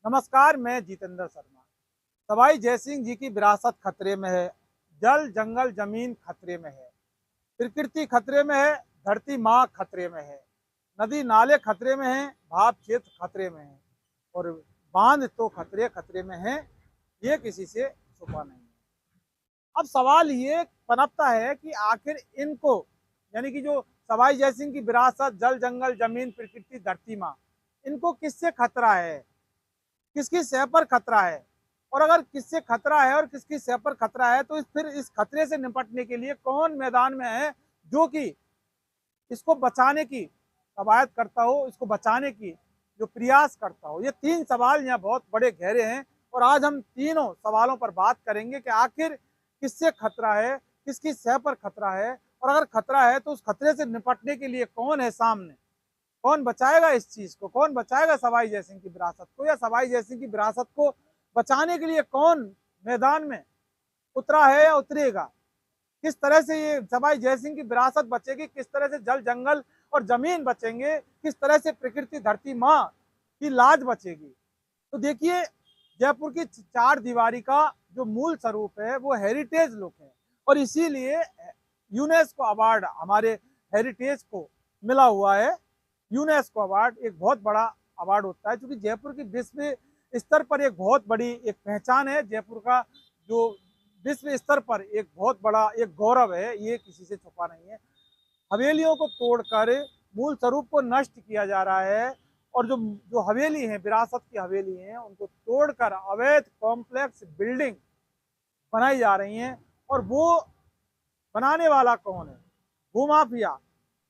नमस्कार, मैं जितेंद्र शर्मा। सवाई जयसिंह जी की विरासत खतरे में है। जल जंगल जमीन खतरे में है। प्रकृति खतरे में है। धरती माँ खतरे में है। नदी नाले खतरे में हैं। भाप क्षेत्र खतरे में है और बांध तो खतरे खतरे में है। ये किसी से छुपा नहीं है। अब सवाल ये पनपता है कि आखिर इनको, यानी कि जो सवाई जयसिंह की विरासत जल जंगल जमीन प्रकृति धरती माँ, इनको किससे खतरा है, किसकी सह पर खतरा है। और अगर किससे खतरा है और किसकी सह पर खतरा है तो फिर इस खतरे से निपटने के लिए कौन मैदान में है जो कि इसको बचाने की कवायद करता हो, इसको बचाने की जो प्रयास करता हो। ये तीन सवाल यहाँ बहुत बड़े गहरे हैं और आज हम तीनों सवालों पर बात करेंगे कि आखिर किससे खतरा है, किसकी सह पर खतरा है, और अगर खतरा है तो उस खतरे से निपटने के लिए कौन है सामने, कौन बचाएगा इस चीज को, कौन बचाएगा सवाई जयसिंह की विरासत को, या सवाई जयसिंह की विरासत को बचाने के लिए कौन मैदान में उतरा है या उतरेगा। किस तरह से ये सवाई जयसिंह की विरासत बचेगी, किस तरह से जल जंगल और जमीन बचेंगे, किस तरह से प्रकृति धरती माँ की लाज बचेगी। तो देखिए, जयपुर की चार दीवारी का जो मूल स्वरूप है वो हेरिटेज लुक है और इसीलिए यूनेस्को अवार्ड हमारे हेरिटेज को मिला हुआ है। यूनेस्को अवार्ड एक बहुत बड़ा अवार्ड होता है क्योंकि जयपुर की विश्व स्तर पर एक बहुत बड़ी एक पहचान है। जयपुर का जो विश्व स्तर पर एक बहुत बड़ा एक गौरव है, ये किसी से छुपा नहीं है। हवेलियों को तोड़कर मूल स्वरूप को नष्ट किया जा रहा है और जो जो हवेली है, विरासत की हवेली है, उनको तोड़कर अवैध कॉम्प्लेक्स बिल्डिंग बनाई जा रही हैं। और वो बनाने वाला कौन है? भूमाफिया।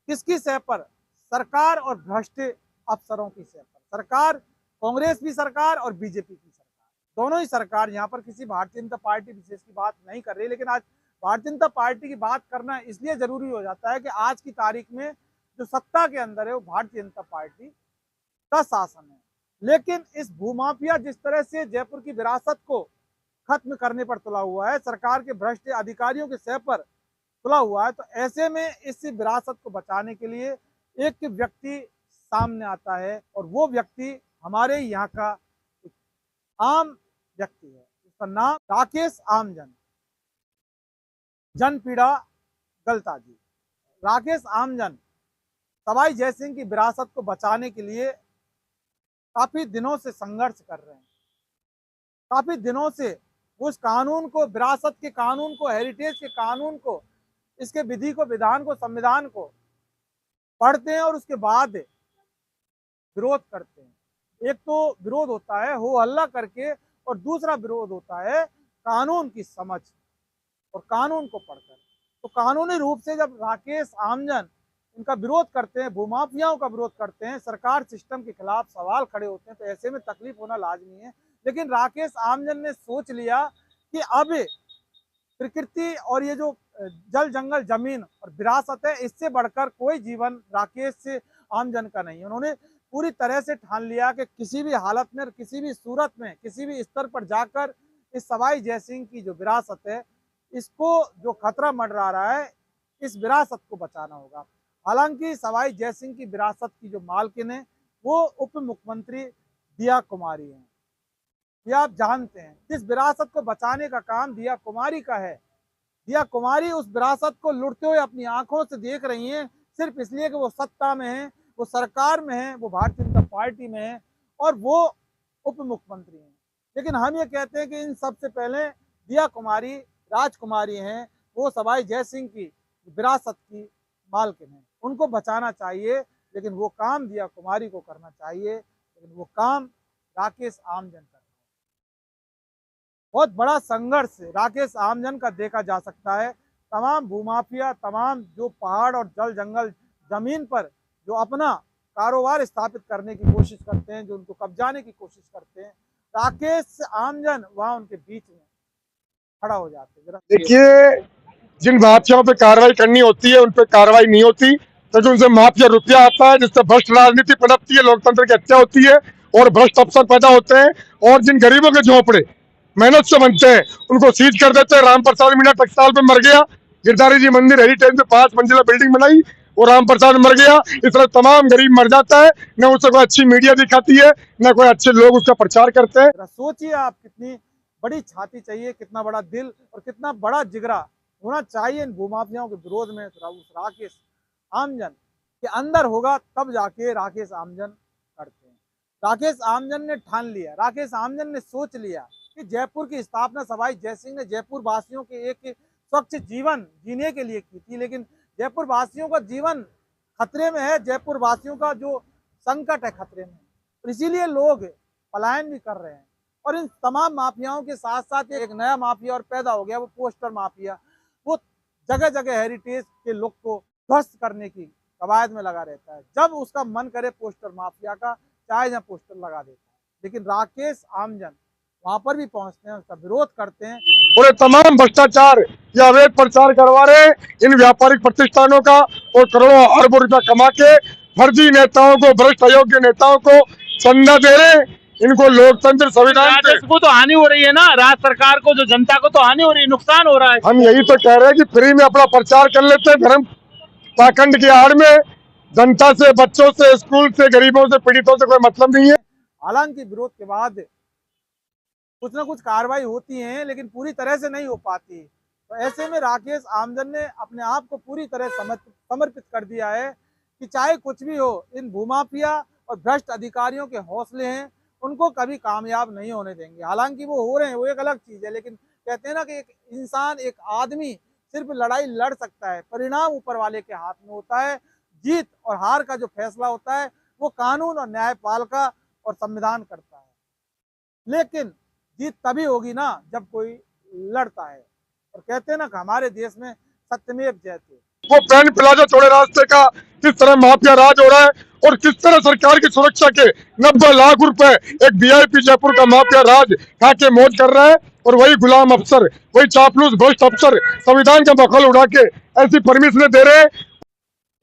किसकी सह पर? सरकार और भ्रष्ट अफसरों की सह पर। सरकार, कांग्रेस भी सरकार और बीजेपी की सरकार, दोनों ही सरकार। यहाँ पर किसी भारतीय जनता पार्टी विशेष की बात नहीं कर रही, लेकिन आज भारतीय जनता पार्टी की बात करना इसलिए जरूरी हो जाता है कि आज की तारीख में जो सत्ता के अंदर है वो भारतीय जनता पार्टी का शासन है। लेकिन इस भूमाफिया जिस तरह से जयपुर की विरासत को खत्म करने पर तुला हुआ है, सरकार के भ्रष्ट अधिकारियों के सह पर तुला हुआ है, तो ऐसे में इस विरासत को बचाने के लिए एक व्यक्ति सामने आता है और वो व्यक्ति हमारे यहाँ का एक आम व्यक्ति है। उसका नाम राकेश आमजन, जनपीड़ा गलता जी। राकेश आमजन सवाई जयसिंह की विरासत को बचाने के लिए काफी दिनों से संघर्ष कर रहे हैं। काफी दिनों से उस कानून को, विरासत के कानून को, हेरिटेज के कानून को, इसके विधि को, विधान को, संविधान को पढ़ते हैं और उसके बाद विरोध करते हैं। एक तो विरोध होता है हो हल्ला करके और दूसरा विरोध होता है कानून की समझ और कानून को पढ़कर। तो कानूनी रूप से जब राकेश आमजन इनका विरोध करते हैं, भूमाफियाओं का विरोध करते हैं, सरकार सिस्टम के खिलाफ सवाल खड़े होते हैं, तो ऐसे में तकलीफ होना लाजमी है। लेकिन राकेश आमजन ने सोच लिया कि अब प्रकृति और ये जो जल जंगल जमीन और विरासत है, इससे बढ़कर कोई जीवन राकेश आमजन का नहीं है। उन्होंने पूरी तरह से ठान लिया कि किसी भी हालत में, किसी भी सूरत में, किसी भी स्तर पर जाकर इस सवाई जयसिंह की जो विरासत है, इसको जो खतरा मंडरा रहा है, इस विरासत को बचाना होगा। हालांकि सवाई जयसिंह की विरासत की जो मालकिन है वो उप मुख्यमंत्री दिया कुमारी हैं। ये आप जानते हैं, इस विरासत को बचाने का काम दिया कुमारी का है। दिया कुमारी उस विरासत को लुटते हुए अपनी आंखों से देख रही हैं, सिर्फ इसलिए कि वो सत्ता में है, वो सरकार में है, वो भारतीय जनता पार्टी में है और वो उप मुख्यमंत्री हैं। लेकिन हम ये कहते हैं कि इन सबसे पहले दिया कुमारी राजकुमारी हैं, वो सवाई जयसिंह की विरासत की मालकिन है। उनको बचाना चाहिए, लेकिन वो काम दिया कुमारी को करना चाहिए, लेकिन वो काम राकेश आमजन कर रहे हैं। बहुत बड़ा संघर्ष राकेश आमजन का देखा जा सकता है। तमाम भूमाफिया, तमाम जो पहाड़ और जल जंगल जमीन पर जो अपना कारोबार स्थापित करने की कोशिश करते हैं, जो उनको कब्जाने की कोशिश करते हैं, राकेश आमजन वहां उनके बीच में खड़ा हो जाते हैं। देखिए, जिन माफियाओं पे कार्रवाई करनी होती है उन पे कार्रवाई नहीं होती, क्योंकि उनसे माफिया रुपया आता है, जिससे भ्रष्ट राजनीति पनपती है, लोकतंत्र की हत्या होती है और भ्रष्ट अफसर पैदा होते हैं। और जिन गरीबों के झोंपड़े मेहनत से बनते हैं उनको सीज कर देते हैं। राम प्रसाद मीणा टकसाल पे मर गया, गिरधारी जी मंदिर हेरिटेज में 5 मंजिला बिल्डिंग बनाई, वो राम प्रसाद मर गया, इस तरह तमाम गरीब मर जाता है, न उसे कोई अच्छी मीडिया दिखाती है, न कोई अच्छे लोग उसका प्रचार करते हैं। जरा सोचिए आप, कितनी बड़ी छाती चाहिए, कितना बड़ा दिल और कितना बड़ा जिगरा होना चाहिए इन भूमाफियाओं के विरोध में। उस राकेश आमजन के अंदर होगा तब जाके राकेश आमजन करते हैं। राकेश आमजन ने ठान लिया, राकेश आमजन ने सोच लिया कि जयपुर की स्थापना सवाई जयसिंह ने जयपुर वासियों के एक स्वच्छ जीवन जीने के लिए की थी, लेकिन जयपुर वासियों का जीवन खतरे में है, जयपुर वासियों का जो संकट है खतरे में, और इसीलिए लोग पलायन भी कर रहे हैं। और इन तमाम माफियाओं के साथ साथ एक नया माफिया और पैदा हो गया, वो पोस्टर माफिया। वो जगह जगह हेरिटेज के लोग को ध्वस्त करने की कवायद में लगा रहता है। जब उसका मन करे पोस्टर माफिया का, चाहे जहाँ पोस्टर लगा देता है। लेकिन राकेश आमजन वहां पर भी पहुंचते हैं, उसका विरोध करते हैं। और ये तमाम भ्रष्टाचार या अवैध प्रचार करवा रहे हैं इन व्यापारिक प्रतिष्ठानों का, और करोड़ों अरबों रुपया कमा के फर्जी नेताओं को, भ्रष्ट अयोग्य नेताओं को चंदा दे रहे हैं। इनको लोकतंत्र संविधान से राजस्व को तो हानि हो रही है ना, राज्य सरकार को, जो जनता को तो हानि हो रही है, नुकसान हो रहा है। हम यही तो कह रहे हैं कि फ्री में अपना प्रचार कर लेते हैं, धर्म पाखंड की आड़ में जनता से, बच्चों से, स्कूल से, गरीबों से, पीड़ितों से कोई मतलब नहीं है। हालांकि विरोध के बाद कुछ ना कुछ कार्रवाई होती है, लेकिन पूरी तरह से नहीं हो पाती। तो ऐसे में राकेश आमजन ने अपने आप को पूरी तरह समर्पित कर दिया है कि चाहे कुछ भी हो, इन भूमाफिया और भ्रष्ट अधिकारियों के हौसले हैं, उनको कभी कामयाब नहीं होने देंगे। हालांकि वो हो रहे हैं, वो एक अलग चीज है, लेकिन कहते हैं ना कि एक इंसान, एक आदमी सिर्फ लड़ाई लड़ सकता है, परिणाम ऊपर वाले के हाथ में होता है। जीत और हार का जो फैसला होता है वो कानून और न्यायपालिका और संविधान करता है। लेकिन जीत तभी होगी ना जब कोई लड़ता है। और कहते हैं ना कि हमारे देश में सत्यमेव जयते। वो पैन प्लाजा छोड़े रास्ते का किस तरह माफिया राज हो रहा है, और किस तरह सरकार की सुरक्षा के 90 लाख रुपए एक वीआईपी जयपुर का माफिया राज खा के मौज कर रहा है, और वही गुलाम अफसर, वही चापलूस भ्रष्ट अफसर संविधान का बखल उड़ा के ऐसी परमिशनें दे रहे हैं।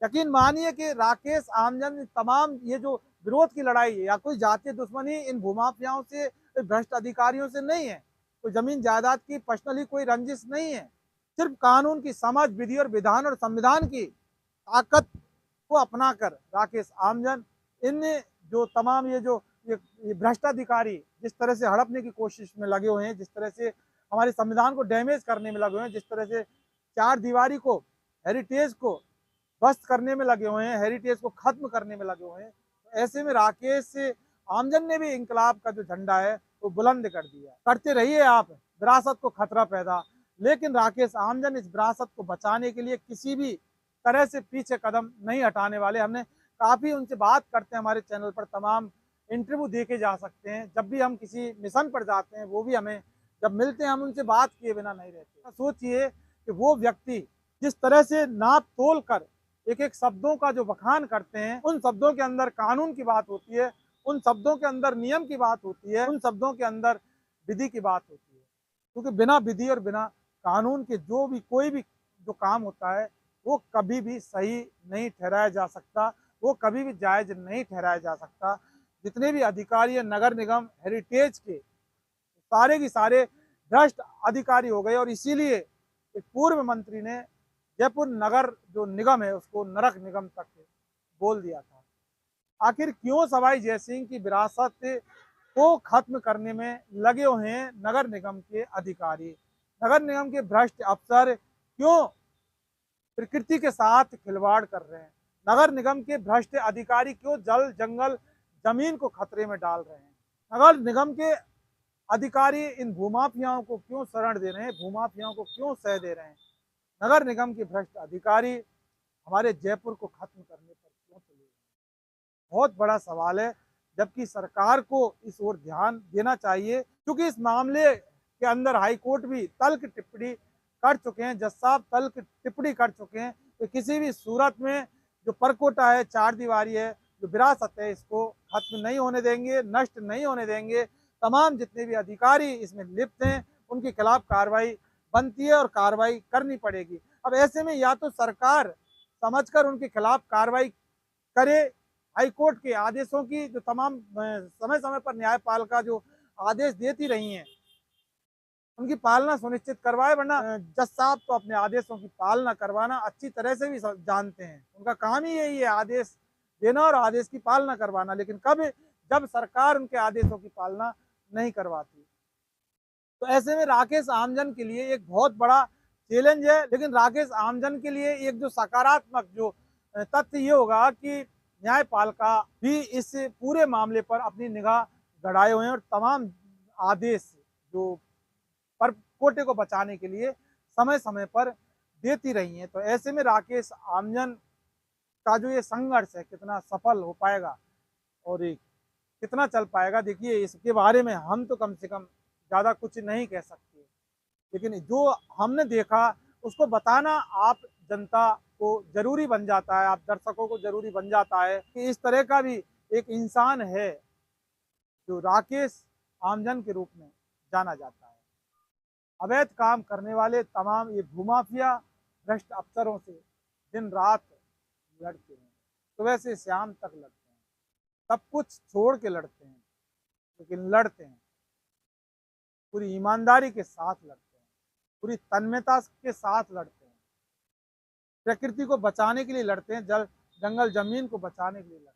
यकीन मानिए कि राकेश आमजन तमाम ये जो विरोध की लड़ाई है, या कोई जातीय दुश्मनी इन भूमाफियाओं से, भ्रष्ट अधिकारियों से नहीं है, कोई जमीन जायदाद की पर्सनली कोई रंजिश नहीं है। सिर्फ कानून की समझ, विधि और विधान और संविधान की ताकत को अपनाकर राकेश आमजन इन जो तमाम ये भ्रष्टाधिकारी जिस तरह से हड़पने की कोशिश में लगे हुए हैं, जिस तरह से हमारे संविधान को डैमेज करने में लगे हुए हैं, जिस तरह से चार दीवारी को, हेरिटेज को ध्वस्त करने में लगे हुए हैं, हेरिटेज को खत्म करने में लगे हुए हैं, तो ऐसे में राकेश आमजन ने भी इंकलाब का जो झंडा है वो बुलंद कर दिया। करते रहिए आप विरासत को खतरा पैदा, लेकिन राकेश आमजन इस विरासत को बचाने के लिए किसी भी तरह से पीछे कदम नहीं हटाने वाले। हमने काफ़ी उनसे बात करते हैं, हमारे चैनल पर तमाम इंटरव्यू देखे जा सकते हैं। जब भी हम किसी मिशन पर जाते हैं, वो भी हमें जब मिलते हैं, हम उनसे बात किए बिना नहीं रहते। सोचिए कि वो व्यक्ति जिस तरह से नाप तोल कर एक एक शब्दों का जो बखान करते हैं, उन शब्दों के अंदर कानून की बात होती है, उन शब्दों के अंदर नियम की बात होती है, उन शब्दों के अंदर विधि की बात होती है। क्योंकि बिना विधि और बिना कानून के जो भी कोई भी जो काम होता है वो कभी भी सही नहीं ठहराया जा सकता, वो कभी भी जायज नहीं ठहराया जा सकता। जितने भी अधिकारी हैं नगर निगम हेरिटेज के, सारे के सारे भ्रष्ट अधिकारी हो गए, और इसीलिए एक पूर्व मंत्री ने जयपुर नगर जो निगम है उसको नरक निगम तक बोल दिया था। आखिर क्यों सवाई जयसिंह की विरासत को खत्म करने में लगे हुए हैं नगर निगम के अधिकारी, नगर निगम के भ्रष्ट अफसर क्यों प्रकृति के साथ खिलवाड़ कर रहे हैं, नगर निगम के भ्रष्ट अधिकारी क्यों जल जंगल जमीन को खतरे में डाल रहे हैं, नगर निगम के अधिकारी इन भूमाफियाओं को क्यों शरण दे रहे हैं, भूमाफियाओं को क्यों सह दे रहे हैं, नगर निगम के भ्रष्ट अधिकारी हमारे जयपुर को खत्म करने पर क्यों चले गए। बहुत बड़ा सवाल है, जबकि सरकार को इस ओर ध्यान देना चाहिए, क्योंकि इस मामले के अंदर हाई कोर्ट भी तल्ख टिप्पणी कर चुके हैं, जज साहब तल्ख टिप्पणी कर चुके हैं कि किसी भी सूरत में जो परकोटा है, चार दीवारी है, जो विरासत है, इसको खत्म नहीं होने देंगे, नष्ट नहीं होने देंगे। तमाम जितने भी अधिकारी इसमें लिप्त हैं उनके खिलाफ कार्रवाई बनती है और कार्रवाई करनी पड़ेगी। अब ऐसे में या तो सरकार समझकर उनके खिलाफ कार्रवाई करे, हाईकोर्ट के आदेशों की जो तमाम समय समय पर न्यायपालिका जो आदेश देती रही हैं उनकी पालना सुनिश्चित करवाए, वरना जज साहब तो अपने आदेशों की पालना करवाना अच्छी तरह से भी जानते हैं। उनका काम ही यही है, आदेश देना और आदेश की पालना करवाना। लेकिन कब, जब सरकार उनके आदेशों की पालना नहीं करवाती, तो ऐसे में राकेश आमजन के लिए एक बहुत बड़ा चैलेंज है। लेकिन राकेश आमजन के लिए एक जो सकारात्मक जो तथ्य ये होगा कि न्यायपालिका भी इस पूरे मामले पर अपनी निगाह गड़ाए हुए हैं और तमाम आदेश जो पर कोटे को बचाने के लिए समय समय पर देती रही हैं। तो ऐसे में राकेश आमजन का जो ये संघर्ष है कितना सफल हो पाएगा और ये कितना चल पाएगा, देखिए इसके बारे में हम तो कम से कम ज़्यादा कुछ नहीं कह सकते। लेकिन जो हमने देखा उसको बताना आप जनता को जरूरी बन जाता है, आप दर्शकों को जरूरी बन जाता है कि इस तरह का भी एक इंसान है जो राकेश आमजन के रूप में जाना जाता है। अवैध काम करने वाले तमाम ये भूमाफिया भ्रष्ट अफसरों से दिन रात लड़ते हैं, सुबह से शाम तक लड़ते हैं, सब कुछ छोड़ के लड़ते हैं, लेकिन लड़ते हैं पूरी ईमानदारी के साथ लड़ते हैं, पूरी तन्मयता के साथ लड़ते हैं, प्रकृति को बचाने के लिए लड़ते हैं, जल जंगल जमीन को बचाने के लिए लड़ते हैं,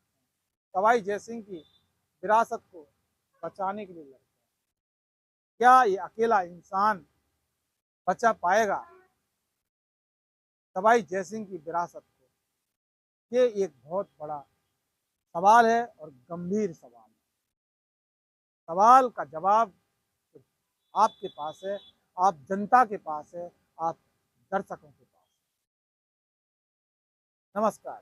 सवाई जयसिंह की विरासत को बचाने के लिए लड़ते हैं। क्या ये अकेला इंसान बचा पाएगा सवाई जयसिंह की विरासत को? ये एक बहुत बड़ा सवाल है और गंभीर सवाल है। सवाल का जवाब आपके पास है, आप जनता के पास है, आप दर्शकों के पास है। नमस्कार।